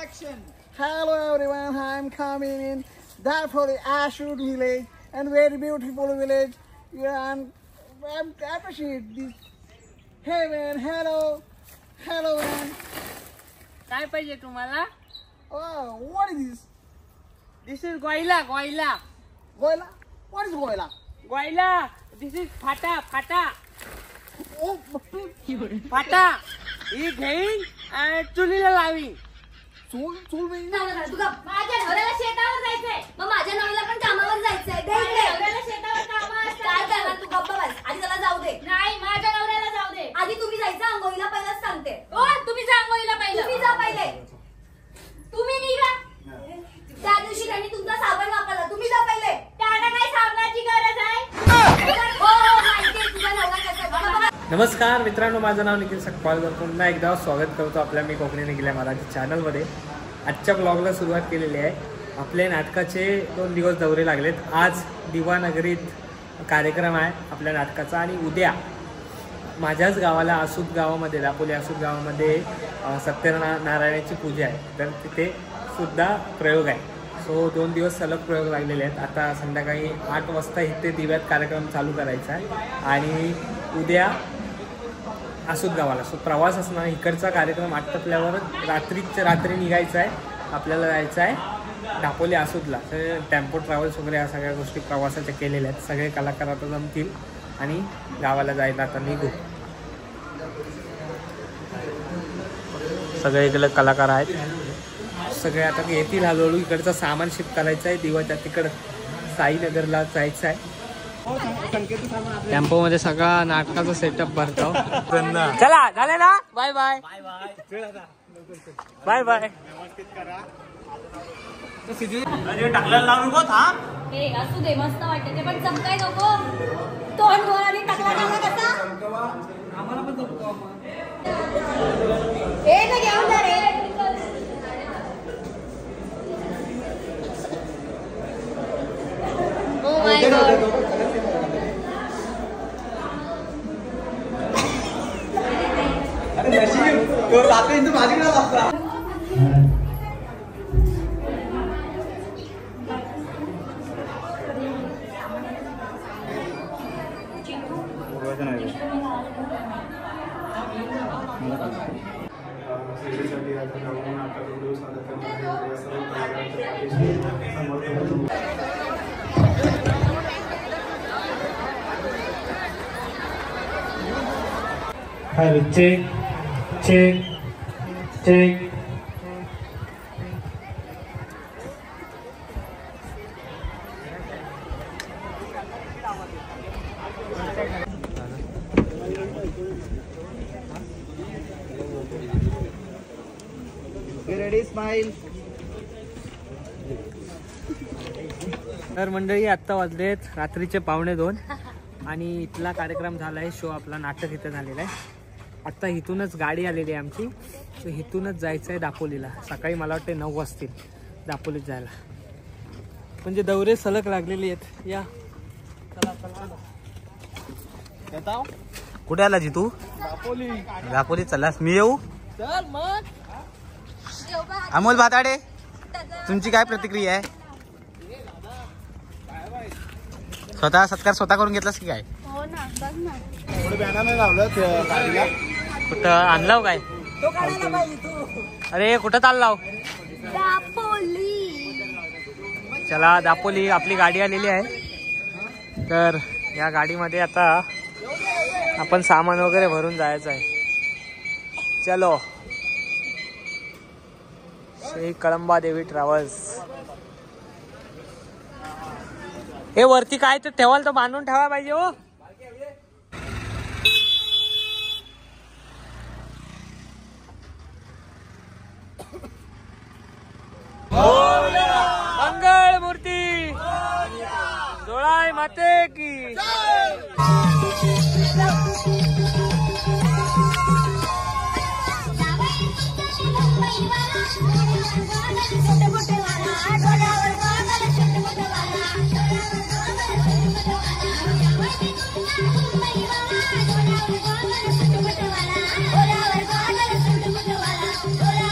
action. Hello everyone, I am coming in that for the Ashwood village and very beautiful village. Yeah, and I appreciate this. Hey man, hello man. काय पाहिजे तुम्हाला? Oh, what is this? This is goila. Goila? What is goila? Goila. This is fata. Oh, fata. ही घेईन आणि चुलीला लावीन. चूल बाई. माझ्या नवऱ्याला शेतावर जायचंय, मग माझ्या नवऱ्याला पण कामावर जायचंय. नवऱ्याला शेतावर काम असतं. काय करणार तू? गप्प बस. आधी त्याला जाऊ दे. नाही, माझ्या नवऱ्याला जाऊ दे. आधी तुम्ही जायचं अंघोळीला, पहिलाच सांगते. ओ, तुम्ही जा अंघोळीला पहिलं. तुम्ही जा पहिले. तुम्ही निघा. त्या दिवशी त्यांनी तुमचा साबण वापरला, तुम्ही जा पहिले. त्याला काय साबणाची गरज आहे? हो माहिती तुझा नवरा कसा. नमस्कार मित्रांनो, माझं नाव निखिल सकपाळकर. पुन्हा एकदा स्वागत करतो आपल्या मी कोकणी निघाल्या मराठी चॅनलमध्ये. आजच्या ब्लॉगला सुरुवात केलेली आहे. आपल्या नाटकाचे 2 दिवस दौरे लागलेत. आज दिवानगरीत कार्यक्रम आहे आपल्या नाटकाचा आणि उद्या माझ्याच गावाला आसूद गावामध्ये, दापोली आसूद गावामध्ये सत्यनारायणाची पूजा आहे. तर तिथे सुद्धा प्रयोग आहे. सो 2 दिवस सलग प्रयोग लागलेले आहेत. आता संध्याकाळी 8 वाजता इथे दिव्यात कार्यक्रम चालू करायचा आहे आणि उद्या आसूद गावाला. सो प्रवास असणार. इकडचा कार्यक्रम आटपल्यावर रात्री निघायचा आहे. आपल्याला जायचं आहे दापोली आसूदला. तर टेम्पो ट्रॅव्हल्स वगैरे या सगळ्या गोष्टी प्रवासाच्या केलेल्या आहेत. सगळे कलाकार आता जमतील आणि गावाला जायला आता निघू. सगळे इकडे कलाकार आहेत. सगळे आता येतील हळूहळू. इकडचं सामान शिफ्ट करायचं आहे. दिवाच्या तिकडं साईनगरला जायचं आहे. टेम्पो मध्ये सगळा नाटकाचा सेटअप भरतो. चला झाले ना. Bye bye. टाकलेला लावू नको. हे असू दे, मस्त वाटते ते, पण जमताय नको. तोंड डोळ्याने टाकला कसा आम्हाला पण जमतो. हे ना घेऊन जा रे. Oh my God. तो रात्री इंदू भाजी करा लागता. चेक. Ready smile. तर मंडळी आत्ता वाजलेत रात्रीचे 1:45 आणि इथला कार्यक्रम झाला आहे. शो आपला नाटक इथं झालेला आहे. आत्ता इथूनच गाडी आलेली आहे आमची. सो इथूनच जायचं आहे दापोलीला. सकाळी मला वाटते 9 वाजतील दापोलीत जायला. म्हणजे दौरे सलग लागलेली आहेत. या चला. कुठे आला जी तू? दापोली चलास. मी येऊ? चल मग. अमोल भाताडे, तुमची काय प्रतिक्रिया आहे? स्वतः सत्कार स्वतः करून घेतलास की काय? हो ना, बघ ना. थोडं बॅनर नाही लावलं गाडीला. कुठं आणलाव काय? तो काढायला पाहिजे तू. अरे कुठं चाललाव? दापोली. चला दापोली. आपली गाडी आलेली आहे. तर या गाडीमध्ये आता आपण सामान वगैरे भरून जायचं आहे. चलो. श्री कळंबा देवी ट्रॅव्हल्स. हे वरती काय तर ठेवाल तर बांधून ठेवा पाहिजे हो. मंगळ मूर्ती जोळाय माते की.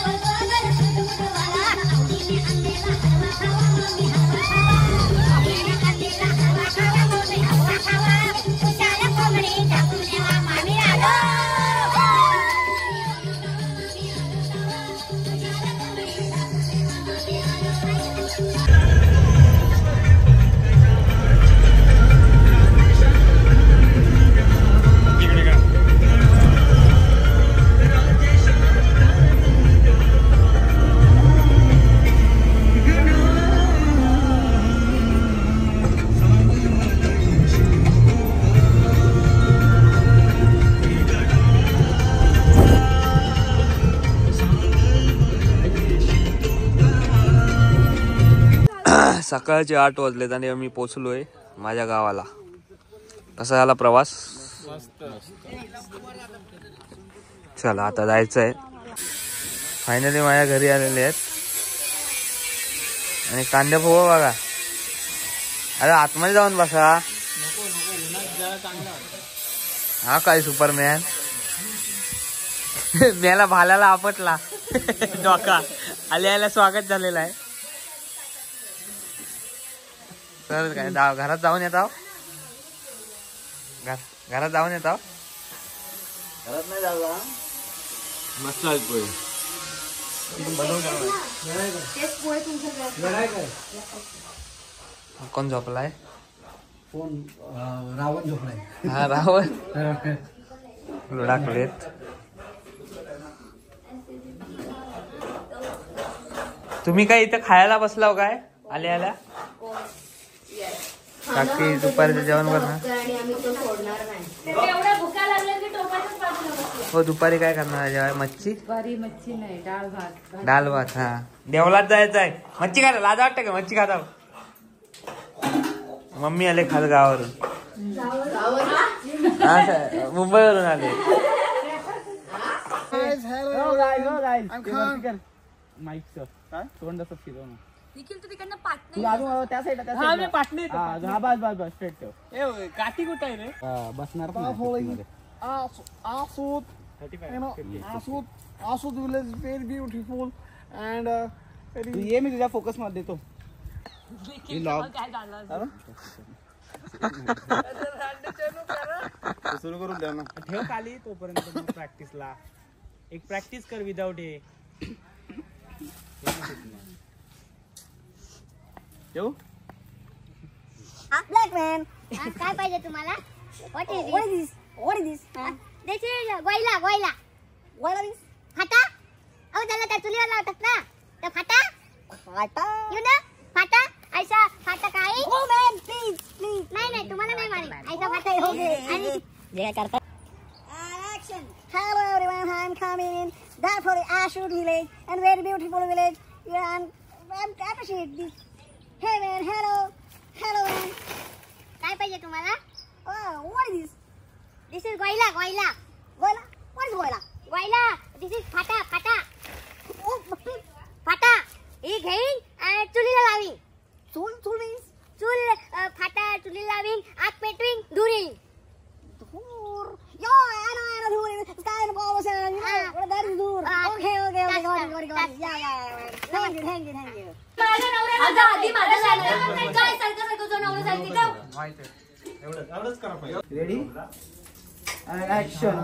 वाला सकाळचे 8 वाजलेत आणि आम्ही पोचलोय माझ्या गावाला. कसा झाला प्रवास? चला आता जायचंय. फायनली माझ्या घरी आलेले आहेत. आणि कांदे पोहा बघा. अरे आतमध्ये जाऊन बसा. हा काय सुपरमॅन. मेला भाल्याला आपटला डोका. आल्याला स्वागत झालेलं आहे. तर काय घरात जाऊन येत आहो. घरात जाऊन येत आहो. घरात नाही जाऊ. मस्त आहे पोहे. कोण झोपलाय? फोन रावण झोपलाय. हा रावण लुडाकलेत. तुम्ही काय इथं खायला बसलाव काय? आल्या काकी दुपारचं जेवण करणार. हो दुपारी काय करणार जेवाय? मच्छी नाही डाळ भात. हा देवळात जायचं आहे. मच्छी खायला लाज वाटतं का? मच्छी खाता. मम्मी आले खास गावावरून. मुंबईवरून आले. निखिल तू तिकडनं पाटणे त्या साईडला हा मी पाटणे येतो. बस स्ट्रेट ठेव. ए काठी कुठं आहे रे? बसणार Asud village is very beautiful and ये मी तुझ्या फोकस मध्ये देतो. सुरू करून द्या ना. ठेव खाली तोपर्यंत प्रॅक्टिसला. एक प्रॅक्टिस कर विदाउट हे. ब्लॅक मॅन काय पाहिजे तुम्हाला? What is this? This is Goyla means फाटा. अहो त्याला त्या चुलीवर लावतात ना त्या फाटा. You know फाटा ऐसा फाटा काय? Oh man please नाही तुम्हाला नाही मारी. ऐसा फाटा हो गे. आणि जे करता action. Hello everyone, I am coming in for the Ashwood village and very beautiful village. Yeah, and appreciate this. Hey man, hello man. काय पाहिजे तुम्हाला? Oh, what is this? This is Goyla. What is Goyla? This is फाटा. फाटा ही घेईन आणि चुलीला लावीन. चूल means चूल फाटा चुलीला लावीन. आग पेटवीन दूर येईन. I know दूर येईन. Sky and ball and that is दूर. Okay. Yeah. Thank you. माझ्या नवऱ्याला आधी माझ्या जायला काय सारखं जो नवरा सांगते का? एवढंच करा पाहिजे. Ready action.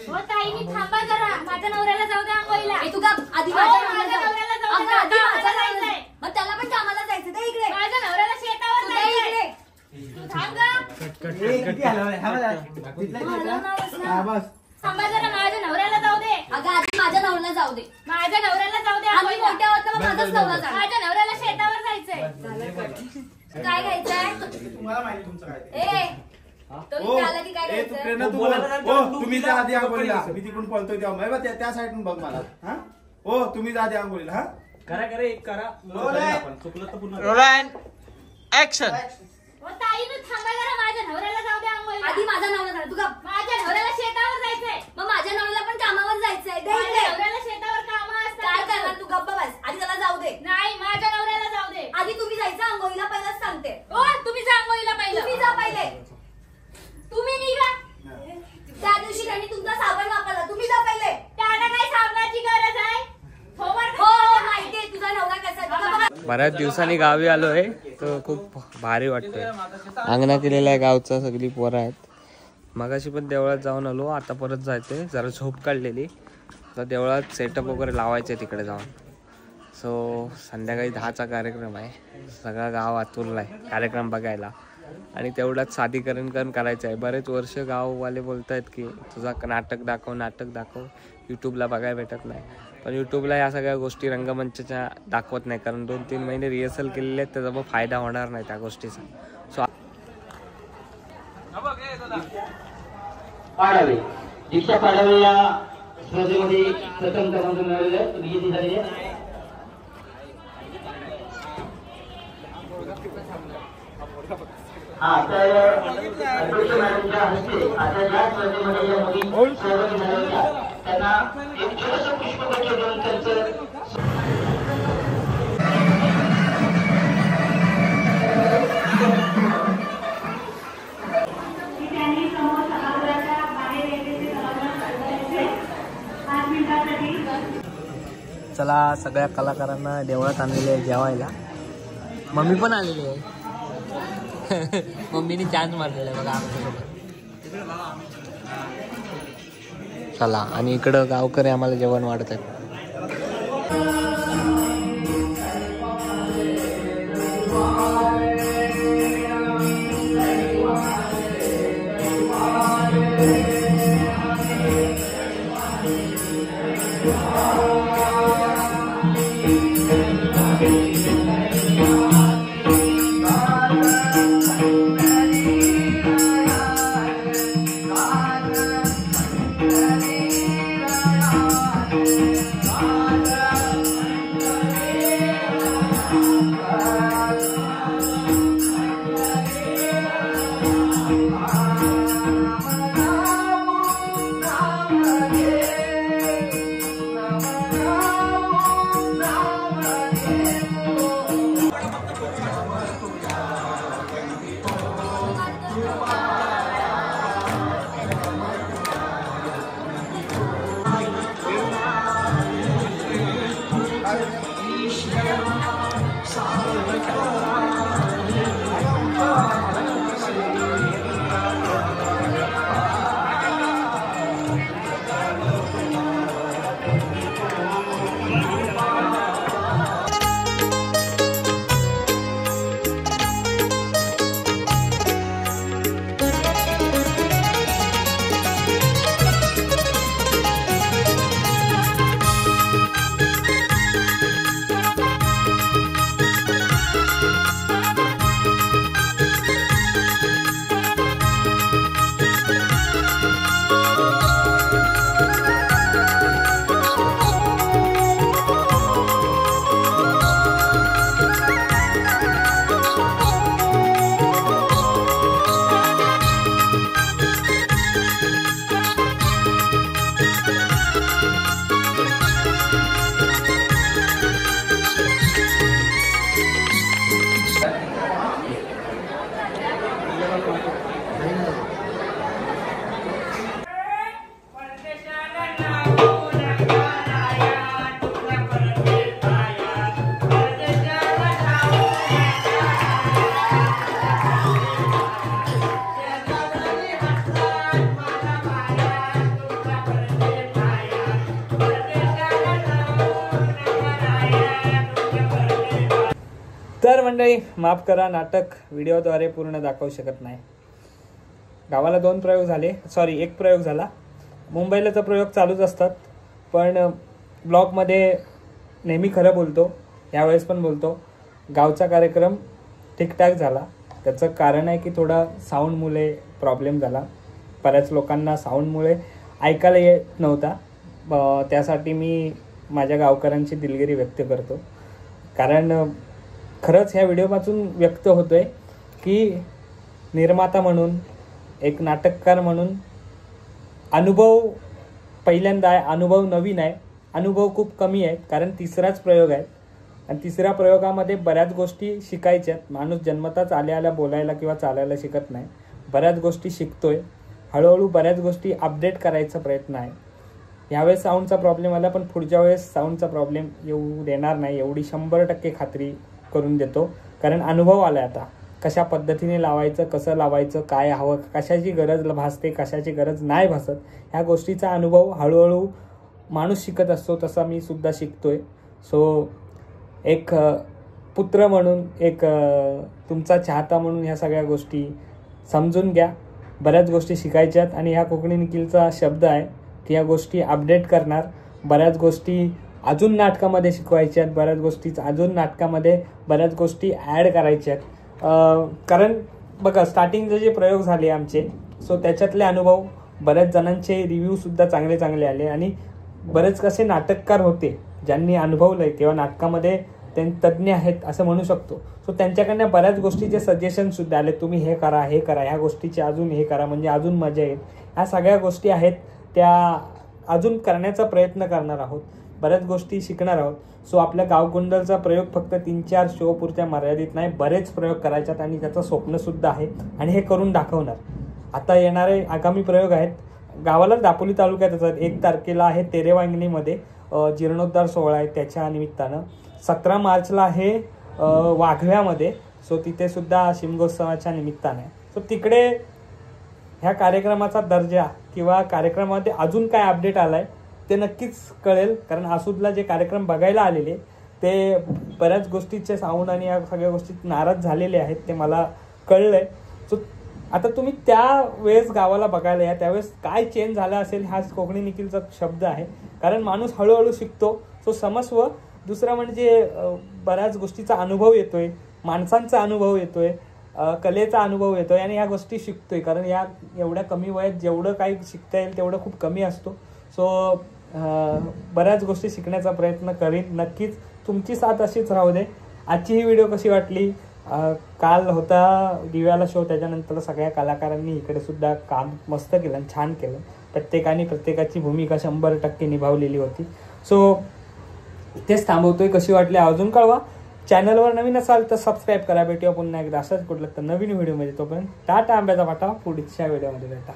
हो ताईनी थांबा जरा. माझ्या नवऱ्याला जाऊ द्या अंघोळीला. तू का आधी माझ्या नवऱ्याला जाऊ द्या. आधी माझ्या जायचंय. मग त्याला पण कामाला जायचं. ते इकडे माझ्या नवऱ्याला शेतावर जायचंय. तू थांब गा. बस थांबा जरा. माझ्या नवऱ्याला जाऊ दे. अगं आधी माझ्या नवऱ्याला जाऊ दे. माझ्या नवऱ्याला जाऊ दे. आम्ही मोठ्या होत मग माझाच नवरा जाऊ. माझ्या नवऱ्याला शेतावर जायचंय. काय घ्यायचंय? तुम्हाला माहिती तुमचं काय. ए तो आला की काय घ्यायचंय? तुम्ही जा आधी आंघोळीला. मी तिकडून पळतोय तेव्हा त्या साईडून बघ मला. हा हो तुम्ही जा आधी आंघोळीला. हा करा एक करा. चुकलं तर पुन्हा. Roll action. हो ताईनं थांबा जरा. माझ्या नवऱ्याला जाऊ दे अंघोळीला. आधी माझा नवरा झाला. तू का माझ्या नवऱ्याला शेतावर जायचंय. मग माझ्या नवऱ्याला पण कामावर जायचंय. माझ्या नवऱ्याला शेतावर कामं असतात. काय करणार तू? गप्प बस. आधी त्याला जाऊ दे. नाही माझ्या नवऱ्याला जाऊ दे. आधी तुम्ही जायचं अंघोळीला. पहिलाच सांगते. हो तुम्ही जा अंघोळीला पहिलं. तुम्ही जा पहिले. तुम्ही निघा. त्या दिवशी त्यांनी तुमचा साबण वापरला. तुम्ही जा पहिले. त्याला काय साबणाची गरज आहे? हो माहितीये तुझा नवरा कसा. बऱ्याच दिवसांनी गावी आलोय तर खूप भारी वाटतंय. अंगणा केलेला आहे गावचा. सगळी पोरं आहेत. मगाशी पण देवळात जाऊन आलो. आता परत जायचंय. जरा झोप काढलेली तर देवळात सेटअप वगैरे लावायचे तिकडे जाऊन. सो संध्याकाळी 10चा कार्यक्रम आहे. सगळा गाव आतुरला आहे कार्यक्रम बघायला. आणि तेवढाच सादरीकरण करायचं आहे. बरेच वर्ष गाववाले बोलत आहेत की तुझा नाटक दाखव. यूट्यूबला बघायला भेटत नाही. पण यूट्यूबला ह्या सगळ्या गोष्टी रंगमंचाच्या दाखवत नाही. कारण 2-3 महिने रिहर्सल केलेले आहेत. त्याचा मग फायदा होणार नाही त्या गोष्टीचा. सो पाडावे दीक्षा पाडावे या स्पर्धेमध्ये प्रथम क्रमांक मिळालेला आहे. विजेती झालेली आहे. तर अध्यक्ष मॅडमच्या हस्ते आता ज्या स्पर्धेमध्ये या मुली सहभागी झाल्या होत्या त्यांना एक छोटंसं पुष्पगुच्छ देऊन त्यांचं चला सगळ्या कलाकारांना देवळात आणलेले आहे जेवायला. मम्मी पण आलेली आहे. मम्मीने चान्स मारलेला आहे बघा आमच्यासोबत. चला आणि इकडं गावकरी आम्हाला जेवण वाढत आहेत. तर मंडळी माफ करा, नाटक व्हिडिओद्वारे पूर्ण दाखवू शकत नाही. गावाला 2 प्रयोग झाले, सॉरी 1 प्रयोग झाला. मुंबईला तर प्रयोग चालूच असतात, पण ब्लॉगमध्ये नेहमी खरं बोलतो, यावेळेस पण बोलतो. गावचा कार्यक्रम ठीकठाक झाला. त्याचं कारण आहे की थोडा साऊंडमुळे प्रॉब्लेम झाला. बऱ्याच लोकांना साऊंडमुळे ऐकायला येत नव्हता. त्यासाठी मी माझ्या गावकऱ्यांची दिलगिरी व्यक्त करतो. कारण खरंच ह्या व्हिडिओपासून व्यक्त होतोय की निर्माता म्हणून, एक नाटककार म्हणून अनुभव पहिल्यांदा आहे, अनुभव नवीन आहे, अनुभव खूप कमी आहेत. कारण 3राच प्रयोग आहे आणि 3ऱ्या प्रयोगामध्ये बऱ्याच गोष्टी शिकायच्या आहेत. माणूस जन्मताच आल्या बोलायला किंवा चालायला शिकत नाही. बऱ्याच गोष्टी शिकतोय. हळूहळू बऱ्याच गोष्टी अपडेट करायचा प्रयत्न आहे. यावेळेस साऊंडचा प्रॉब्लेम आला, पण पुढच्या वेळेस साऊंडचा प्रॉब्लेम येऊ देणार नाही एवढी 100% खात्री करून देतो. कारण अनुभव आला आता, कशा पद्धतीने लावायचं, कसं लावायचं, काय हवं, कशाची गरज भासते, कशाची गरज नाही भासत, ह्या गोष्टीचा अनुभव हळूहळू माणूस शिकत असतो. तसा मी सुद्धा शिकतोय. सो एक पुत्र म्हणून, एक तुमचा चाहता म्हणून ह्या सगळ्या गोष्टी समजून घ्या. बऱ्याच गोष्टी शिकायच्यात आणि ह्या कोकणी निखिलचा शब्द आहे की या गोष्टी अपडेट करणार. बऱ्याच गोष्टी अजून नाटकामध्ये शिकवायच्यात, बऱ्याच गोष्टी अजून नाटकामध्ये बऱ्याच गोष्टी ॲड करायच्यात. कारण बघा, स्टार्टिंगचे जे प्रयोग झाले आमचे, सो त्याच्यातले अनुभव, बऱ्याच जणांचे रिव्ह्यूसुद्धा चांगले आले आणि बरेच कसे नाटककार होते ज्यांनी अनुभवलं आहे किंवा नाटकामध्ये तज्ज्ञ आहेत असं म्हणू शकतो. सो त्यांच्याकडनं बऱ्याच गोष्टीचे सजेशन सुद्धा आले, तुम्ही हे करा, ह्या गोष्टीचे अजून हे करा म्हणजे अजून मजा येईल. ह्या सगळ्या गोष्टी आहेत त्या अजून करण्याचा प्रयत्न करणार आहोत, बऱ्याच गोष्टी शिकणार आहोत. सो आपल्या गावकुंडलचा प्रयोग फक्त 3-4 शो पुरत्या मर्यादित नाही, बरेच प्रयोग करायच्यात आणि त्याचं स्वप्न सुद्धा आहे आणि हे करून दाखवणार. आता येणारे आगामी प्रयोग आहेत गावाला दापोली तालुक्यातच. 1 तारखेला आहे तेरेवांगणीमध्ये जीर्णोद्धार सोहळा आहे, त्याच्या निमित्तानं. 17 मार्चला आहे वाघव्यामध्ये, सो तिथे सुद्धा शिमगोत्सवाच्या निमित्तानं आहे. सो तिकडे ह्या कार्यक्रमाचा दर्जा किंवा कार्यक्रमामध्ये अजून काय अपडेट आलाय ते नक्कीच कळेल, कारण आसूदला जे कार्यक्रम बघायला आलेले ते बऱ्याच गोष्टीचे साऊंड आणि या सगळ्या गोष्टीत नाराज झालेले आहेत, ते मला कळलंय. सो आता तुम्ही त्या वेळेस गावाला बघायला या, त्यावेळेस काय चेंज झाला असेल हा कोकणी निखिलचा शब्द आहे, कारण माणूस हळूहळू शिकतो. सो समस्व दुसरा म्हणजे बऱ्याच गोष्टीचा अनुभव येतोय, माणसांचा अनुभव येतोय, कलेचा अनुभव येतोय आणि या गोष्टी शिकतोय, कारण या एवढ्या कमी वयात जेवढं काही शिकता येईल तेवढं खूप कमी असतो. सो बऱ्याच गोष्टी शिकण्याचा प्रयत्न करीन नक्कीच. तुमची साथ अशीच राहू दे. आजची ही व्हिडिओ कशी वाटली? काल होता दिव्याला शो, त्याच्यानंतर सगळ्या कलाकारांनी इकडे सुद्धा काम मस्त केलं, छान केलं. प्रत्येकाने प्रत्येकाची भूमिका 100% निभावलेली होती. सो इथेच थांबवतोय. कशी वाटली अजून कळवा. चॅनलवर नवीन असाल तर सबस्क्राईब करा. भेटूया पुन्हा एकदा असाच कुठलं तर नवीन व्हिडिओमध्ये. तोपर्यंत टाटा, आंब्याचा वाटा. पुढच्या व्हिडिओमध्ये भेटा.